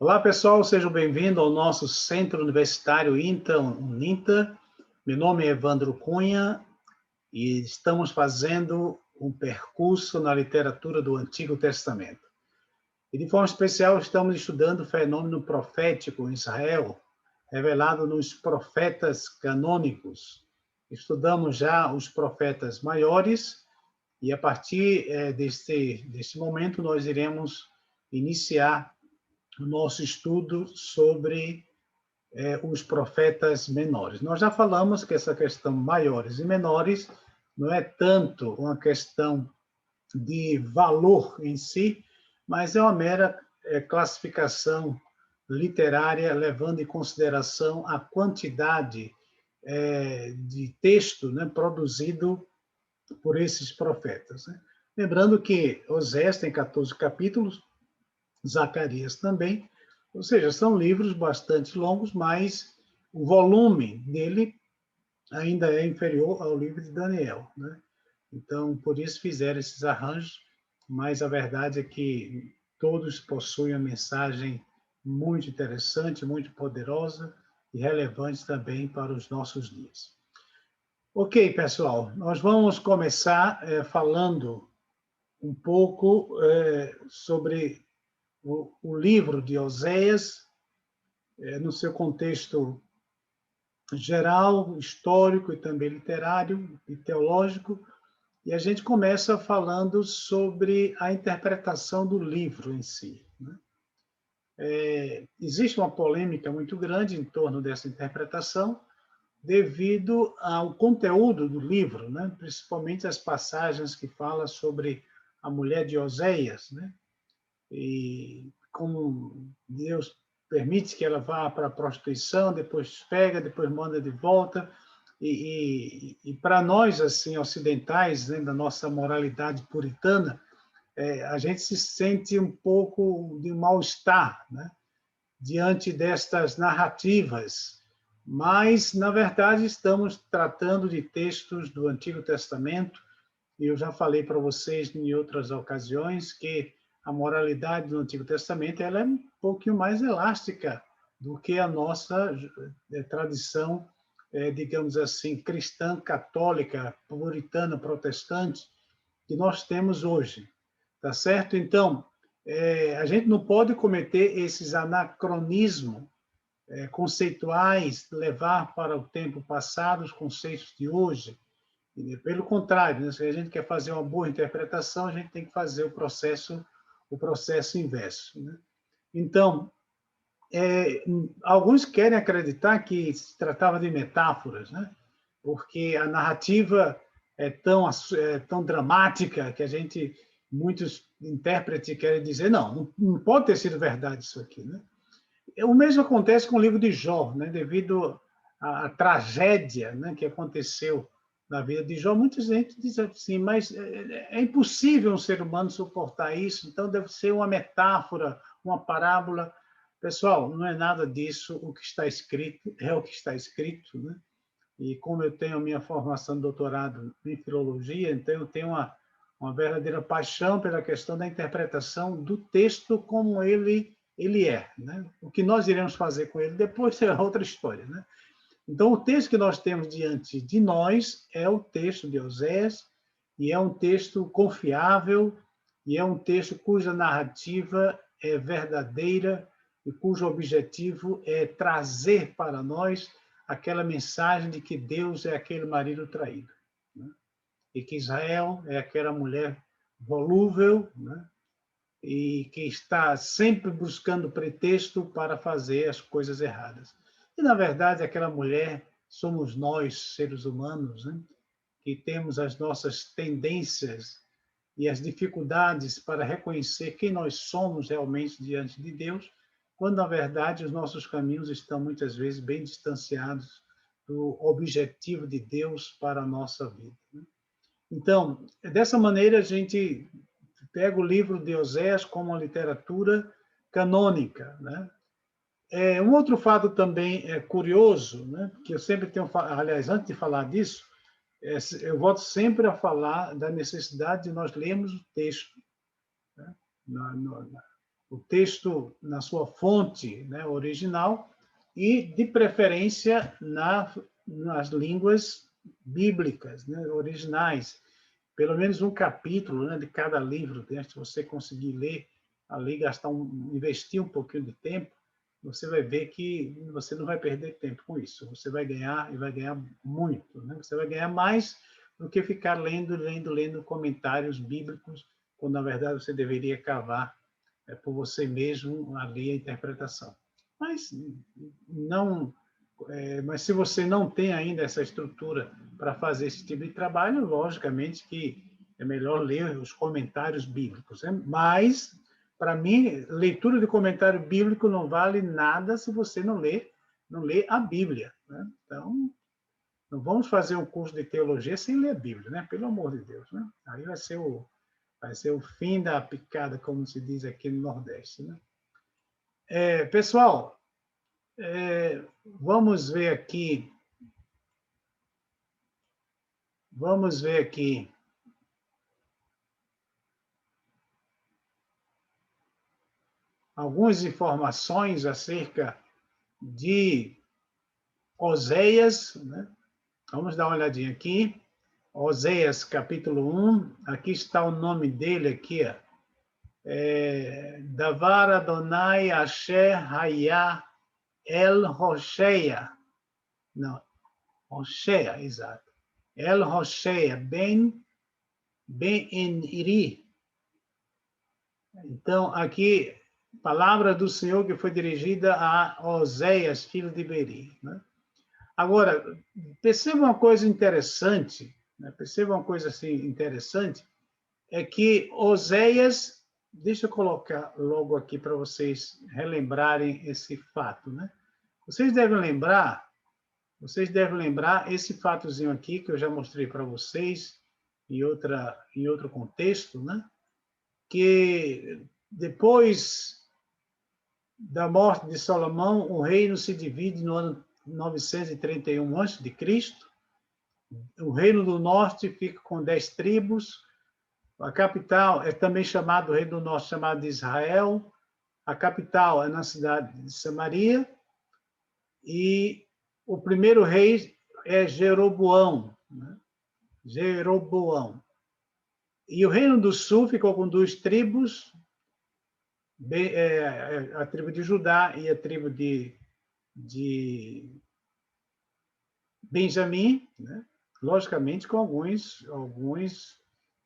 Olá, pessoal, sejam bem-vindos ao nosso Centro Universitário INTA. Meu nome é Evandro Cunha e estamos fazendo um percurso na literatura do Antigo Testamento. E, de forma especial, estamos estudando o fenômeno profético em Israel, revelado nos profetas canônicos. Estudamos já os profetas maiores e, a partir deste momento, nós iremos iniciar o nosso estudo sobre os profetas menores. Nós já falamos que essa questão maiores e menores não é tanto uma questão de valor em si, mas é uma mera classificação literária, levando em consideração a quantidade de texto, né, produzido por esses profetas. Né? Lembrando que Osés tem 14 capítulos, Zacarias também, ou seja, são livros bastante longos, mas o volume dele ainda é inferior ao livro de Daniel, né? Então, por isso fizeram esses arranjos, mas a verdade é que todos possuem uma mensagem muito interessante, muito poderosa e relevante também para os nossos dias. Ok, pessoal, nós vamos começar falando um pouco sobre o livro de Oséias, no seu contexto geral, histórico e também literário e teológico, e a gente começa falando sobre a interpretação do livro em si. Né? Existe uma polêmica muito grande em torno dessa interpretação, devido ao conteúdo do livro, né? Principalmente as passagens que falam sobre a mulher de Oséias, né? E como Deus permite que ela vá para a prostituição, depois pega, depois manda de volta. E para nós, assim, ocidentais, né, da nossa moralidade puritana, a gente se sente um pouco de mal-estar, né, diante destas narrativas. Mas, na verdade, estamos tratando de textos do Antigo Testamento, e eu já falei para vocês em outras ocasiões que a moralidade do Antigo Testamento ela é um pouquinho mais elástica do que a nossa tradição, digamos assim, cristã, católica, puritana, protestante, que nós temos hoje. Tá certo? Então, a gente não pode cometer esses anacronismos conceituais, levar para o tempo passado os conceitos de hoje. Pelo contrário, né? Se a gente quer fazer uma boa interpretação, a gente tem que fazer o processo inverso. Né? Então, alguns querem acreditar que se tratava de metáforas, né? Porque a narrativa é tão dramática que muitos intérpretes querem dizer, não pode ter sido verdade isso aqui. Né? O mesmo acontece com o livro de Jó, né? Devido à tragédia, né, que aconteceu na vida de Jó, muita gente diz assim, mas é impossível um ser humano suportar isso, então deve ser uma metáfora, uma parábola. Pessoal, não é nada disso, o que está escrito é o que está escrito, né? E como eu tenho a minha formação de doutorado em filologia, então eu tenho uma verdadeira paixão pela questão da interpretação do texto como ele é. Né? O que nós iremos fazer com ele depois é outra história. Né? Então, o texto que nós temos diante de nós é o texto de Oséias, e é um texto confiável, e é um texto cuja narrativa é verdadeira e cujo objetivo é trazer para nós aquela mensagem de que Deus é aquele marido traído, né? E que Israel é aquela mulher volúvel, né? E que está sempre buscando pretexto para fazer as coisas erradas. E, na verdade, aquela mulher somos nós, seres humanos, né? Que temos as nossas tendências e as dificuldades para reconhecer quem nós somos realmente diante de Deus, quando, na verdade, os nossos caminhos estão, muitas vezes, bem distanciados do objetivo de Deus para a nossa vida. Né? Então, dessa maneira, a gente pega o livro de Oséias como uma literatura canônica. Né? Um outro fato também curioso, né? Que eu sempre tenho, aliás, antes de falar disso, eu volto sempre a falar da necessidade de nós lermos o texto, né? o texto na sua fonte, né, original, e, de preferência, nas línguas bíblicas, né, originais. Pelo menos um capítulo, né, de cada livro, né, se você conseguir ler ali, investir um pouquinho de tempo, você vai ver que você não vai perder tempo com isso. Você vai ganhar, e vai ganhar muito. Né? Você vai ganhar mais do que ficar lendo comentários bíblicos, quando, na verdade, você deveria cavar por você mesmo ali a interpretação. Mas se você não tem ainda essa estrutura para fazer esse tipo de trabalho, logicamente que é melhor ler os comentários bíblicos. Né? Mas, para mim, leitura de comentário bíblico não vale nada se você não lê a Bíblia. Né? Então, não vamos fazer um curso de teologia sem ler a Bíblia, né? Pelo amor de Deus. Né? Aí vai ser o fim da picada, como se diz aqui no Nordeste. Né? Pessoal, vamos ver aqui. Algumas informações acerca de Oséias, né? Vamos dar uma olhadinha aqui. Oséias, capítulo 1. Aqui está o nome dele aqui, ó. Davar Adonai Asher Hayah El Hosheia. Não, Hosheia, exato. El Hosheia, Ben Iri. Então, aqui, palavra do Senhor que foi dirigida a Oséias, filho de Beri. Né? Agora, perceba uma coisa interessante, né? Perceba uma coisa assim interessante, é que Oséias, deixa eu colocar logo aqui para vocês relembrarem esse fato, né? Vocês devem lembrar esse fatozinho aqui que eu já mostrei para vocês em outro contexto, né? Que depois da morte de Salomão, o reino se divide no ano 931 a.C. O reino do norte fica com 10 tribos. A capital é também chamado, o reino do norte chamado de Israel. A capital é na cidade de Samaria. E o primeiro rei é Jeroboão. Né? Jeroboão. E o reino do sul ficou com 2 tribos, a tribo de Judá e a tribo de Benjamim, né? Logicamente com alguns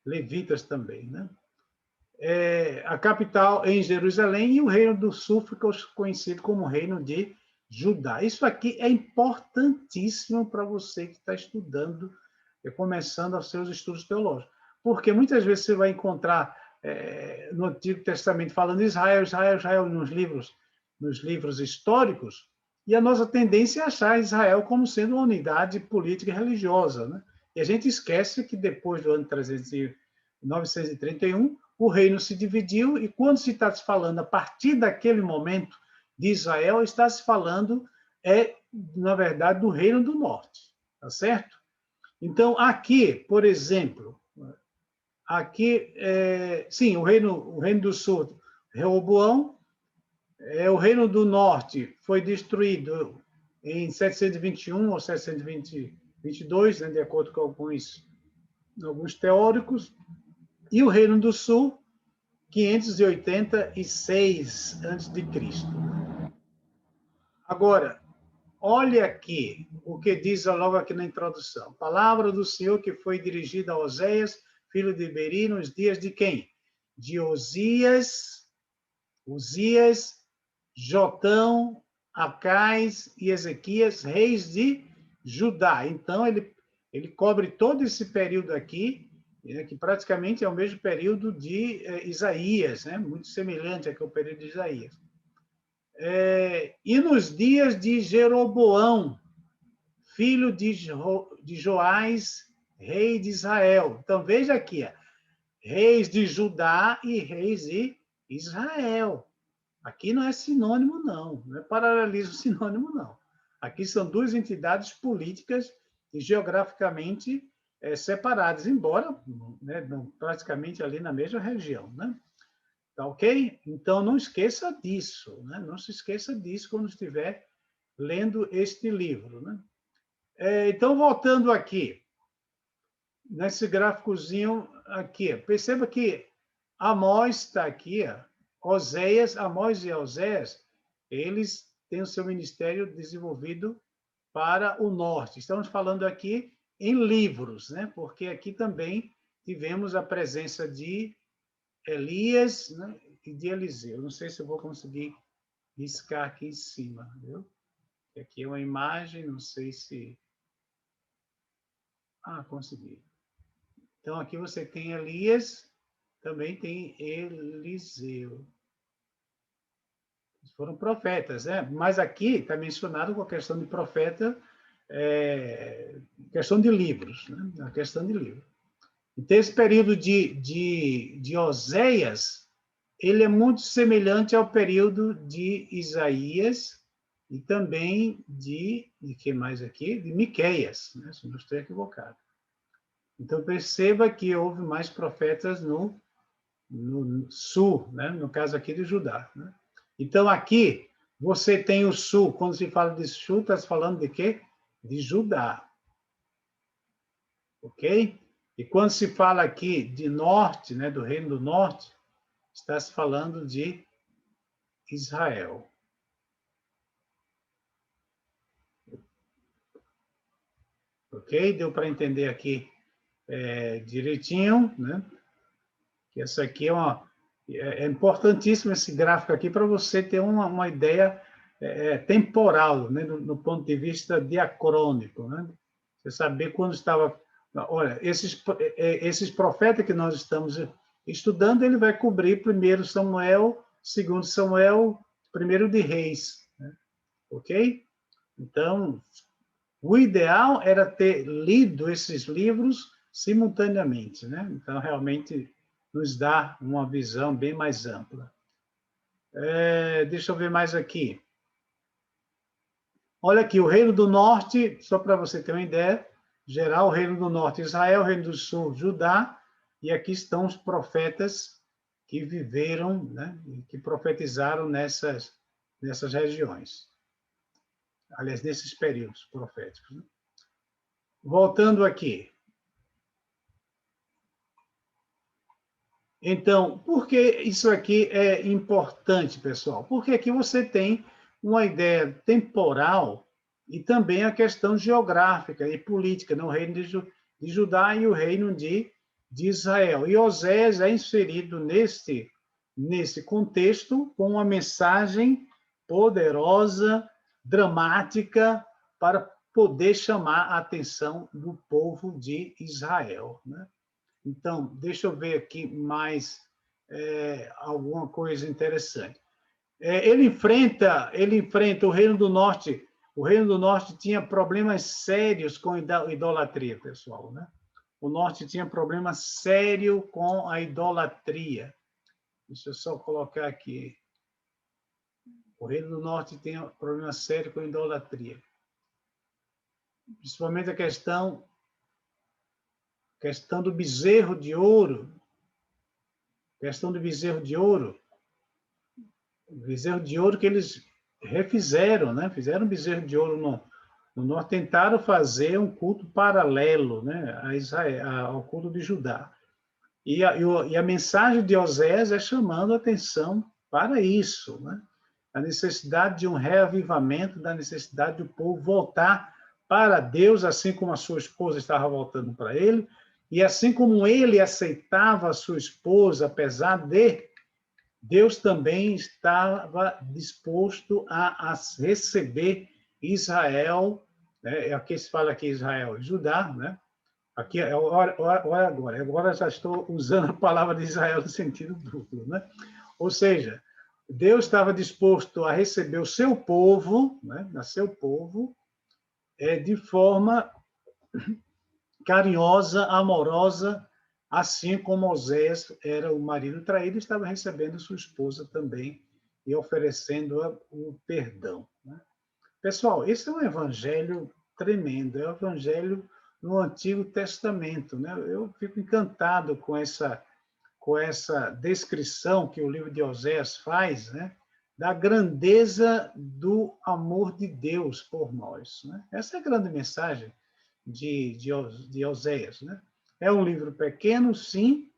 levitas também. Né? A capital em Jerusalém e o reino do sul ficou conhecido como reino de Judá. Isso aqui é importantíssimo para você que está estudando, começando os seus estudos teológicos. Porque muitas vezes você vai encontrar no Antigo Testamento falando Israel nos livros históricos, e a nossa tendência é achar Israel como sendo uma unidade política e religiosa. Né? E a gente esquece que depois do ano 931, o reino se dividiu, e quando se está se falando a partir daquele momento de Israel, está se falando, na verdade, do reino do norte. Tá certo? Então, aqui, por exemplo, sim, o reino do sul, Reoboão, o reino do norte foi destruído em 721 ou 722, né, de acordo com alguns teóricos, e o reino do sul, 586 a.C. Agora, olha aqui o que diz logo aqui na introdução. Palavra do Senhor que foi dirigida a Oséias, filho de Beri, nos dias de quem? De Uzias, Jotão, Acais e Ezequias, reis de Judá. Então, ele cobre todo esse período aqui, que praticamente é o mesmo período de Isaías, né? Muito semelhante ao período de Isaías. E nos dias de Jeroboão, filho de Joás, rei de Israel. Então, veja aqui, reis de Judá e reis de Israel. Aqui não é sinônimo, não. Não é paralelismo sinônimo, não. Aqui são 2 entidades políticas e geograficamente separadas, embora, né, praticamente ali na mesma região. Né? Tá ok? Então, não esqueça disso, né? Não se esqueça disso quando estiver lendo este livro, né? Então, voltando aqui, nesse gráficozinho aqui, perceba que Amós está aqui, Oséias, Amós e Oséias, eles têm o seu ministério desenvolvido para o norte. Estamos falando aqui em livros, né? Porque aqui também tivemos a presença de Elias, né? E de Eliseu. Não sei se eu vou conseguir riscar aqui em cima, viu? Aqui é uma imagem, não sei se... Ah, consegui. Então, aqui você tem Elias, também tem Eliseu. Foram profetas, né? Mas aqui está mencionado com a questão de profeta, questão de livros, né? A questão de livros. Então, esse período de Oséias, ele é muito semelhante ao período de Isaías e também de que mais aqui? De Miqueias, né? Se não estou equivocado. Então, perceba que houve mais profetas no sul, né? No caso aqui de Judá, né? Então, aqui, você tem o sul. Quando se fala de sul, está se falando de quê? De Judá. Ok? E quando se fala aqui de norte, né, do reino do norte, está se falando de Israel. Ok? Deu para entender aqui direitinho, né? Que essa aqui é importantíssimo esse gráfico aqui para você ter uma ideia temporal, né? No ponto de vista diacrônico, né? Você saber quando estava... Olha, esses profetas que nós estamos estudando, ele vai cobrir 1 Samuel, 2 Samuel, 1 de Reis, né? Ok? Então, o ideal era ter lido esses livros simultaneamente, né? Então, realmente, nos dá uma visão bem mais ampla. Deixa eu ver mais aqui. Olha aqui, o Reino do Norte, só para você ter uma ideia, geral, o Reino do Norte, Israel, o Reino do Sul, Judá, e aqui estão os profetas que viveram, né, que profetizaram nessas regiões. Aliás, nesses períodos proféticos, né? Voltando aqui. Então, por que isso aqui é importante, pessoal? Porque aqui você tem uma ideia temporal e também a questão geográfica e política, no reino de Judá e o reino de Israel. E Osés é inserido nesse contexto com uma mensagem poderosa, dramática, para poder chamar a atenção do povo de Israel, né? Então, deixa eu ver aqui mais alguma coisa interessante. Ele enfrenta o Reino do Norte. O Reino do Norte tinha problemas sérios com a idolatria, pessoal, né? O Norte tinha problema sério com a idolatria. Deixa eu só colocar aqui. O Reino do Norte tem problema sério com a idolatria. Principalmente a questão do bezerro de ouro. Questão do bezerro de ouro. O bezerro de ouro que eles refizeram, né? Fizeram um bezerro de ouro no norte, tentaram fazer um culto paralelo, né, a Israel, ao culto de Judá. E a mensagem de Osés é chamando a atenção para isso, né? A necessidade de um reavivamento, da necessidade do povo voltar para Deus, assim como a sua esposa estava voltando para ele, e assim como ele aceitava a sua esposa, apesar de Deus também estava disposto a receber Israel, né? Aqui se fala aqui Israel, Judá, né? Aqui, olha agora já estou usando a palavra de Israel no sentido duplo, né? Ou seja, Deus estava disposto a receber o seu povo, né? Seu povo, de forma carinhosa, amorosa, assim como Osés era o marido traído, estava recebendo sua esposa também e oferecendo o perdão, né? Pessoal, esse é um evangelho tremendo, é um evangelho no Antigo Testamento, né? Eu fico encantado com com essa descrição que o livro de Oséias faz, né, da grandeza do amor de Deus por nós, né? Essa é a grande mensagem de Oséias, né? É um livro pequeno, sim,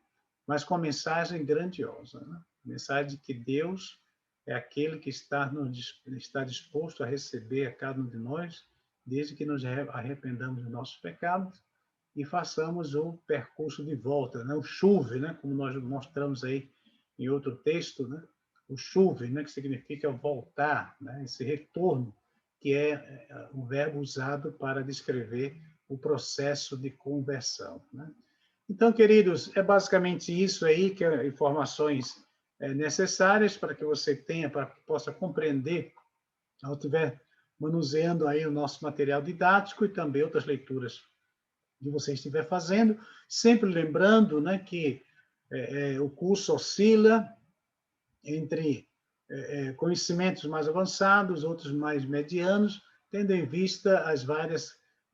mas com mensagem grandiosa, né? Mensagem de que Deus é aquele que está disposto a receber a cada um de nós, desde que nos arrependamos dos nossos pecados e façamos o percurso de volta, né? O chuve, né? Como nós mostramos aí em outro texto, né? O chuve, né? Que significa voltar, né? Esse retorno, que é o verbo usado para descrever o processo de conversão, né? Então, queridos, é basicamente isso aí, que é informações necessárias para que você tenha, para que possa compreender, ao estiver manuseando aí o nosso material didático e também outras leituras que você estiver fazendo, sempre lembrando, né, que o curso oscila entre conhecimentos mais avançados, outros mais medianos, tendo em vista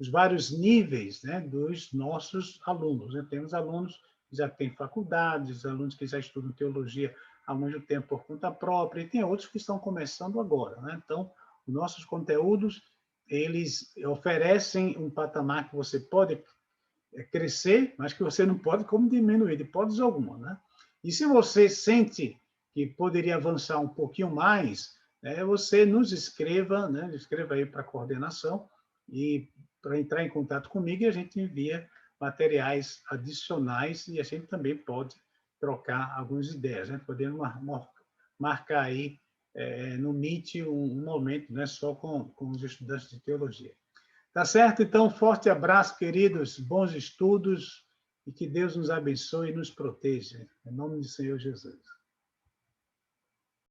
os vários níveis, né, dos nossos alunos, né? Temos alunos que já têm faculdades, alunos que já estudam teologia há muito tempo por conta própria, e tem outros que estão começando agora, né? Então, os nossos conteúdos, eles oferecem um patamar que você pode crescer, mas que você não pode como diminuir, de hipótese alguma, né? E se você sente que poderia avançar um pouquinho mais, você nos escreva, né? Escreva aí para a coordenação e para entrar em contato comigo e a gente envia materiais adicionais e a gente também pode trocar algumas ideias, né? Podemos marcar aí no Meet um momento, né? Só com os estudantes de teologia. Tá certo? Então, forte abraço, queridos, bons estudos e que Deus nos abençoe e nos proteja. Em nome do Senhor Jesus.